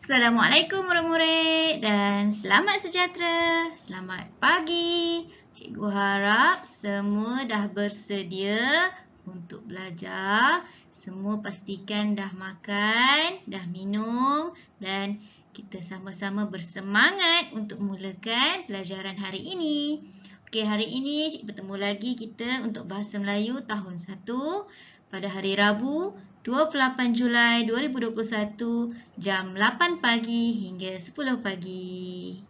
Assalamualaikum murid-murid dan selamat sejahtera. Selamat pagi. Cikgu harap semua dah bersedia untuk belajar. Semua pastikan dah makan, dah minum dan kita sama-sama bersemangat untuk mulakan pelajaran hari ini. Okey, hari ini cikgu bertemu lagi kita untuk Bahasa Melayu tahun 1 pada hari Rabu 28 Julai 2021 jam 8 pagi hingga 10 pagi.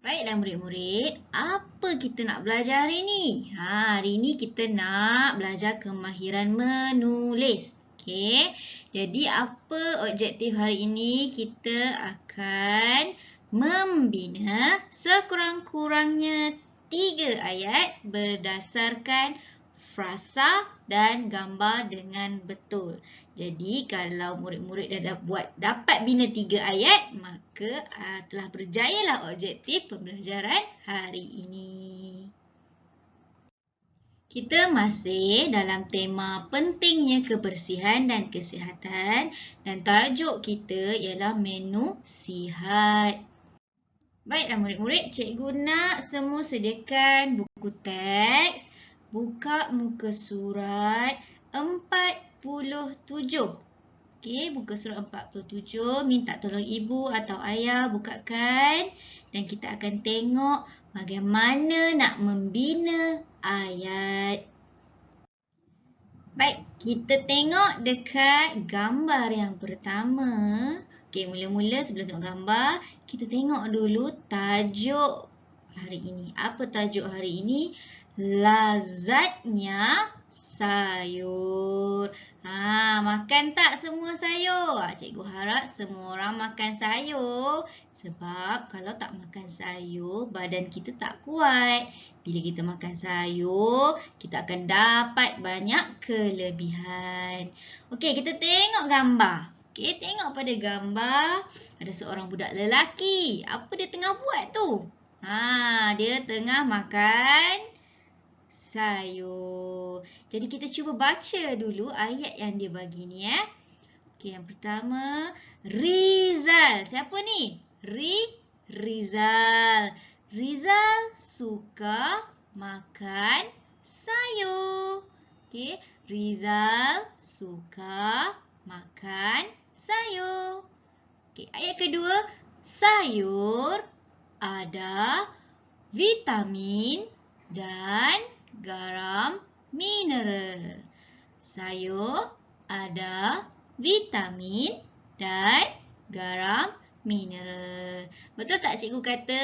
Baiklah murid-murid, apa kita nak belajar hari ini? Hari ini kita nak belajar kemahiran menulis. Okey. Jadi apa objektif hari ini? Kita akan membina sekurang-kurangnya 3 ayat berdasarkan frasa dan gambar dengan betul. Jadi kalau murid-murid dah dapat bina 3 ayat, maka telah berjayalah objektif pembelajaran hari ini. Kita masih dalam tema pentingnya kebersihan dan kesihatan dan tajuk kita ialah menu sihat. Baiklah murid-murid, cikgu nak semua sediakan buku teks. Buka muka surat 47. Okey, buka surat 47. Minta tolong ibu atau ayah bukakan. Dan kita akan tengok bagaimana nak membina ayat. Baik, kita tengok dekat gambar yang pertama. Okey, mula-mula sebelum tengok gambar, kita tengok dulu tajuk hari ini. Apa tajuk hari ini? Lazatnya sayur. Makan tak semua sayur? Cikgu harap semua orang makan sayur. Sebab kalau tak makan sayur, badan kita tak kuat. Bila kita makan sayur, kita akan dapat banyak kelebihan. Okey, kita tengok gambar. Okey, tengok pada gambar. Ada seorang budak lelaki. Apa dia tengah buat tu? Dia tengah makan sayur. Jadi kita cuba baca dulu ayat yang dia bagi ni Okey, yang pertama, Rizal. Siapa ni? Rizal. Rizal suka makan sayur. Okey, Rizal suka makan sayur. Okey, ayat kedua, sayur ada vitamin dan garam mineral. Sayur ada vitamin dan garam mineral. Betul tak cikgu kata?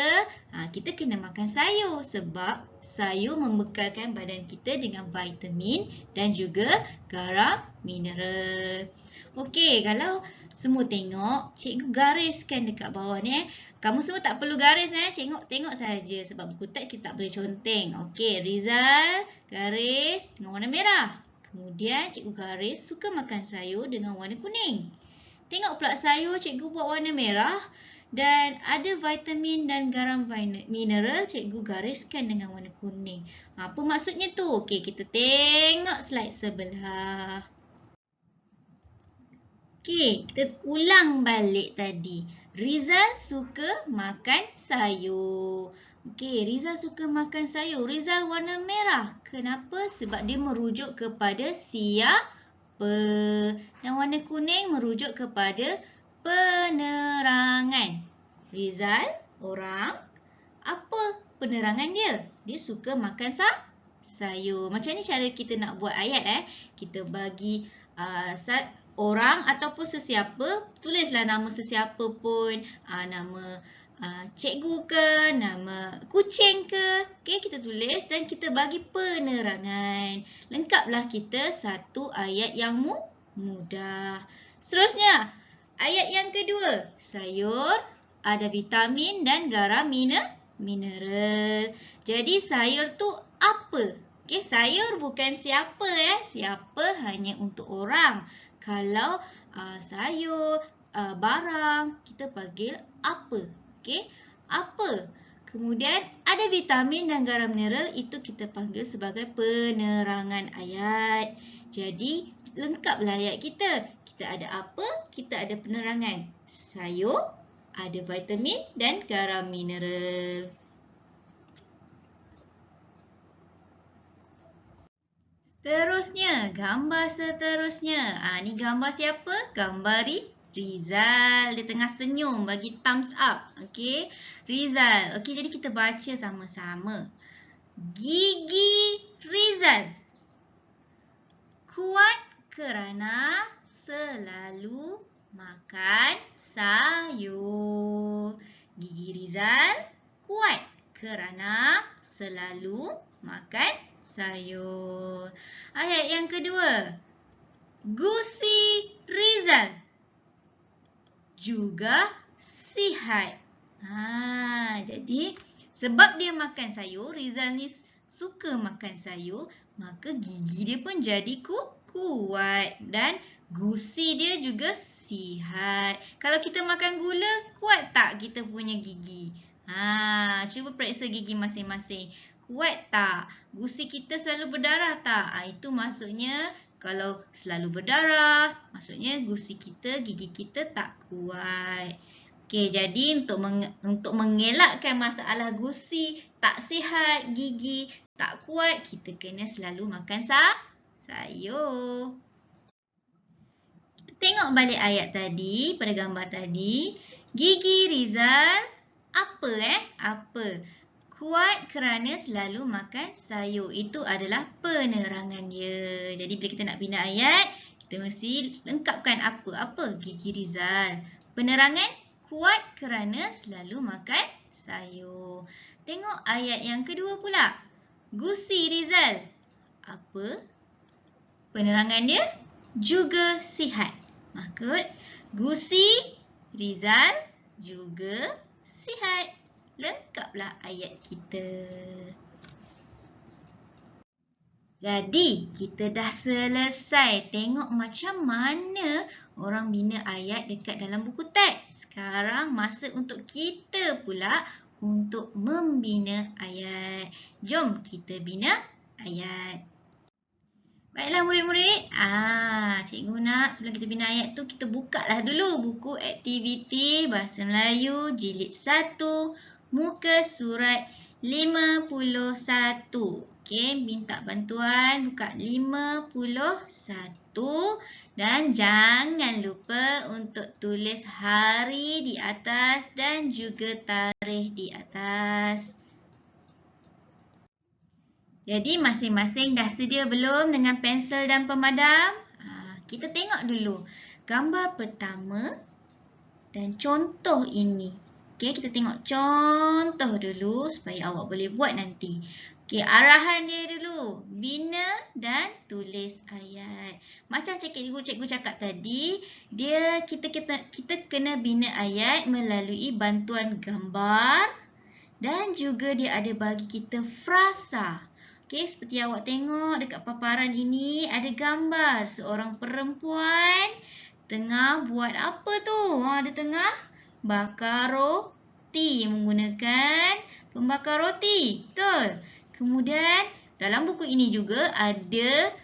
Kita kena makan sayur sebab sayur membekalkan badan kita dengan vitamin dan juga garam mineral. Okey, kalau semua tengok, cikgu gariskan dekat bawah ni. Kamu semua tak perlu garis tengok saja sebab buku teks kita tak boleh conteng. Okey, Rizal garis dengan warna merah. Kemudian cikgu garis suka makan sayur dengan warna kuning. Tengok pula sayur cikgu buat warna merah dan ada vitamin dan garam mineral cikgu gariskan dengan warna kuning. Apa maksudnya tu? Okey, kita tengok slide sebelah. Okey, kita ulang balik tadi. Rizal suka makan sayur. Okey, Rizal suka makan sayur. Rizal warna merah. Kenapa? Sebab dia merujuk kepada siapa. Yang warna kuning merujuk kepada penerangan. Rizal, orang, apa penerangan dia? Dia suka makan sayur. Macam ni cara kita nak buat ayat Kita bagi orang ataupun sesiapa, tulislah nama sesiapa pun, nama cikgu ke, nama kucing ke. Okey, kita tulis dan kita bagi penerangan. Lengkaplah kita satu ayat yang mudah. Seterusnya, ayat yang kedua. Sayur ada vitamin dan garam mineral. Jadi sayur tu apa? Okey, sayur bukan siapa Siapa hanya untuk orang. Kalau sayur, barang, kita panggil apa. Okey, apa. Kemudian ada vitamin dan garam mineral, itu kita panggil sebagai penerangan ayat. Jadi lengkaplah ayat kita. Kita ada apa? kita ada penerangan. Sayur ada vitamin dan garam mineral. Seterusnya, gambar seterusnya. Ni gambar siapa? Gambar Rizal. Dia tengah senyum bagi thumbs up. Okey, Rizal. Okey, jadi kita baca sama-sama. Gigi Rizal kuat kerana selalu makan sayur. Gigi Rizal kuat kerana selalu makan sayur. Ayat yang kedua. Gusi Rizal juga sihat. Jadi sebab dia makan sayur, Rizal ni suka makan sayur, maka gigi dia pun jadi kuat dan gusi dia juga sihat. Kalau kita makan gula, kuat tak kita punya gigi? Cuba periksa gigi masing-masing. Kuat tak? Gusi kita selalu berdarah tak? Itu maksudnya kalau selalu berdarah, maksudnya gusi kita, gigi kita tak kuat. Okey, jadi untuk mengelakkan masalah gusi tak sihat, gigi tak kuat, kita kena selalu makan sayur. Kita tengok balik ayat tadi, pada gambar tadi. Gigi Rizal apa? Kuat kerana selalu makan sayur. Itu adalah penerangan dia. Jadi bila kita nak bina ayat, kita mesti lengkapkan apa gigi Rizal. Penerangan kuat kerana selalu makan sayur. Tengok ayat yang kedua pula. Gusi Rizal apa? Penerangan dia juga sihat. Maksud Gusi Rizal juga sihat. Lengkaplah ayat kita. Jadi, kita dah selesai tengok macam mana orang bina ayat dekat dalam buku teks. Sekarang masa untuk kita pula untuk membina ayat. Jom kita bina ayat. Baiklah murid-murid. Cikgu nak sebelum kita bina ayat tu, kita bukalah dulu buku aktiviti Bahasa Melayu Jilid 1, muka surat 51. Okey, minta bantuan buka 51 dan jangan lupa untuk tulis hari di atas dan juga tarikh di atas. Jadi masing-masing dah sedia belum dengan pensel dan pemadam? Kita tengok dulu gambar pertama dan contoh ini. Okey, kita tengok contoh dulu supaya awak boleh buat nanti. Okey, arahan dia dulu. Bina dan tulis ayat. Macam cikgu cakap tadi, kita kena bina ayat melalui bantuan gambar dan juga dia ada bagi kita frasa. Okey, seperti awak tengok dekat paparan ini ada gambar seorang perempuan tengah buat apa tu? Dia tengah bakar roti menggunakan pembakar roti. Betul? Kemudian dalam buku ini juga ada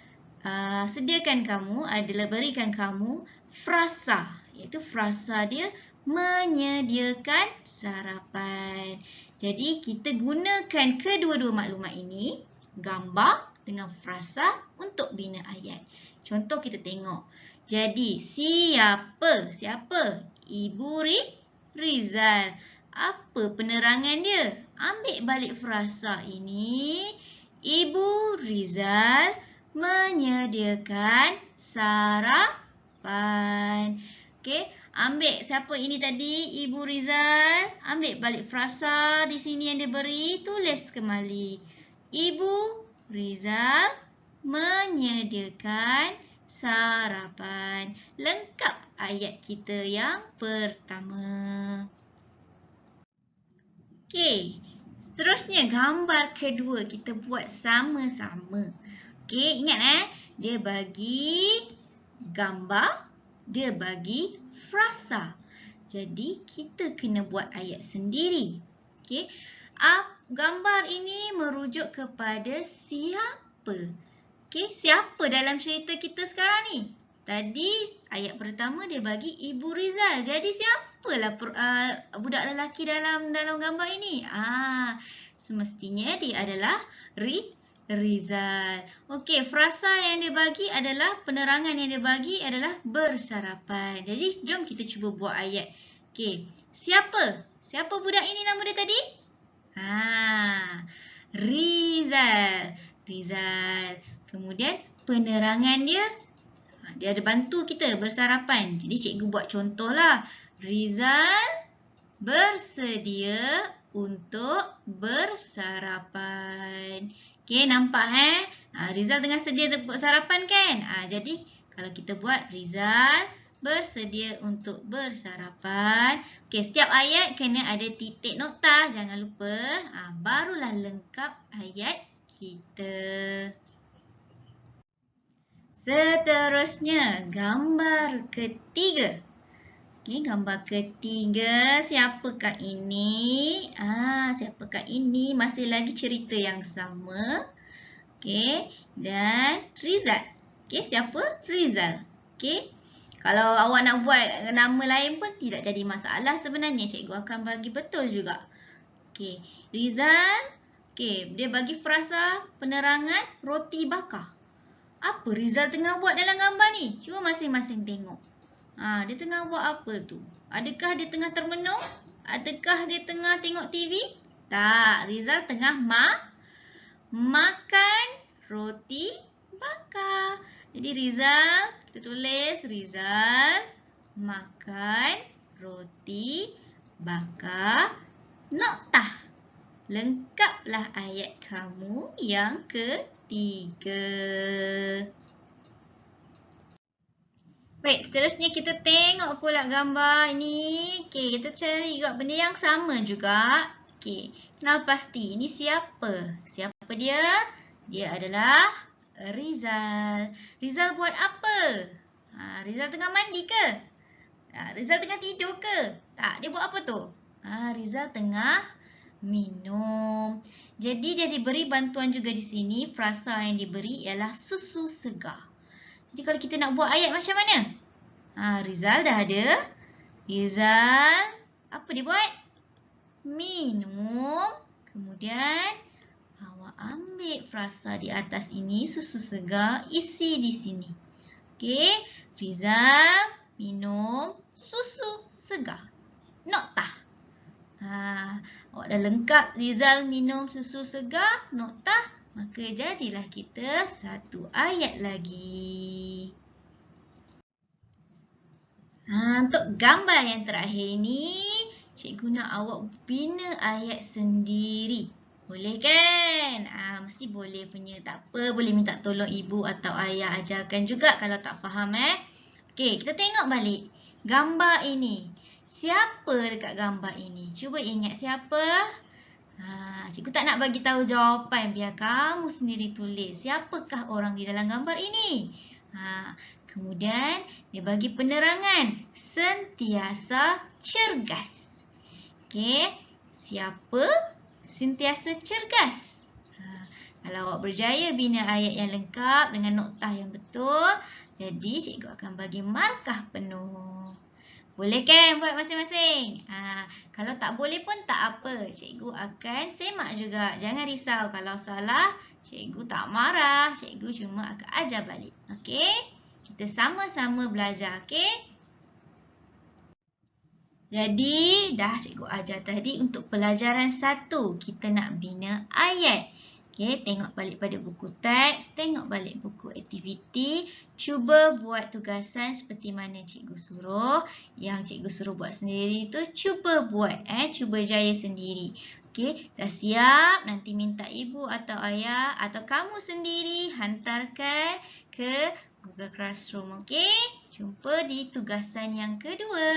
berikan kamu frasa. Iaitu frasa dia menyediakan sarapan. Jadi kita gunakan kedua-dua maklumat ini, gambar dengan frasa untuk bina ayat. Contoh kita tengok. Jadi siapa? Ibu Rizal. Apa penerangan dia? Ambil balik frasa ini. Ibu Rizal menyediakan sarapan. Okey, ambil siapa ini tadi? Ibu Rizal. Ambil balik frasa di sini yang dia beri, tulis kembali. Ibu Rizal menyediakan sarapan. Lengkap ayat kita yang pertama. Okey, seterusnya gambar kedua kita buat sama-sama. Okey, ingat dia bagi gambar, dia bagi frasa. Jadi kita kena buat ayat sendiri. Okey, gambar ini merujuk kepada siapa? Okey, siapa dalam cerita kita sekarang ni? Tadi ayat pertama dia bagi Ibu Rizal. Jadi siapalah budak lelaki dalam gambar ini? Semestinya dia adalah Rizal. Okey, frasa yang dia bagi adalah, penerangan yang dia bagi adalah bersarapan. Jadi jom kita cuba buat ayat. Okey, siapa? Siapa budak ini nama dia tadi? Rizal. Kemudian penerangan dia, dia ada bantu kita bersarapan. Jadi cikgu buat contohlah. Rizal bersedia untuk bersarapan. Okey, nampak Rizal tengah sedia untuk bersarapan kan? Jadi kalau kita buat Rizal bersedia untuk bersarapan. Okey, setiap ayat kena ada titik nokta, jangan lupa. Barulah lengkap ayat kita. Seterusnya, gambar ketiga. Okey, gambar ketiga, siapakah ini? Siapakah ini? Masih lagi cerita yang sama. Okey, dan Rizal. Okey, siapa? Rizal. Okey. Kalau awak nak buat nama lain pun tidak jadi masalah sebenarnya. Cikgu akan bagi betul juga. Okey, Rizal. Okey, dia bagi frasa penerangan roti bakar. Apa Rizal tengah buat dalam gambar ni? Cuba masing-masing tengok. Dia tengah buat apa tu? Adakah dia tengah termenung? Adakah dia tengah tengok TV? Tak, Rizal tengah makan roti bakar. Jadi Rizal, kita tulis Rizal makan roti bakar. Noktah. Lengkaplah ayat kamu yang ketiga. Baik, seterusnya kita tengok pula gambar ini. Okey, kita cari juga benda yang sama juga. Okey, kenal pasti. Ini siapa? Siapa dia? Dia adalah Rizal. Rizal buat apa? Rizal tengah mandi ke? Rizal tengah tidur ke? Tak, dia buat apa tu? Rizal tengah minum. Jadi dia diberi bantuan juga di sini. Frasa yang diberi ialah susu segar. Jadi kalau kita nak buat ayat macam mana? Rizal dah ada. Rizal, apa dia buat? Minum. Kemudian awak ambil frasa di atas ini, susu segar, isi di sini. Okey, Rizal minum susu segar. Noktah. Awak dah lengkap Rizal minum susu segar, noktah. Maka jadilah kita satu ayat lagi. Untuk gambar yang terakhir ni, cikgu nak awak bina ayat sendiri. Boleh kan? Mesti boleh punya. Tak apa, boleh minta tolong ibu atau ayah ajarkan juga kalau tak faham. Okey, kita tengok balik gambar ini. Siapa dekat gambar ini? Cuba ingat siapa? Cikgu tak nak bagi tahu jawapan, biar kamu sendiri tulis. Siapakah orang di dalam gambar ini? Kemudian dia bagi penerangan sentiasa cergas. Okey, siapa sentiasa cergas? Kalau awak berjaya bina ayat yang lengkap dengan noktah yang betul, jadi cikgu akan bagi markah penuh. Boleh kan buat masing-masing? Kalau tak boleh pun tak apa. Cikgu akan semak juga. Jangan risau kalau salah. Cikgu tak marah. Cikgu cuma akan ajar balik. Okey? Kita sama-sama belajar. Okey? Jadi, dah cikgu ajar tadi untuk pelajaran 1. Kita nak bina ayat. Okey, tengok balik pada buku teks, tengok balik buku aktiviti, cuba buat tugasan seperti mana cikgu suruh. Yang cikgu suruh buat sendiri tu cuba buat, cuba jaya sendiri. Okey, dah siap? Nanti minta ibu atau ayah atau kamu sendiri hantarkan ke Google Classroom. Okey, jumpa di tugasan yang kedua.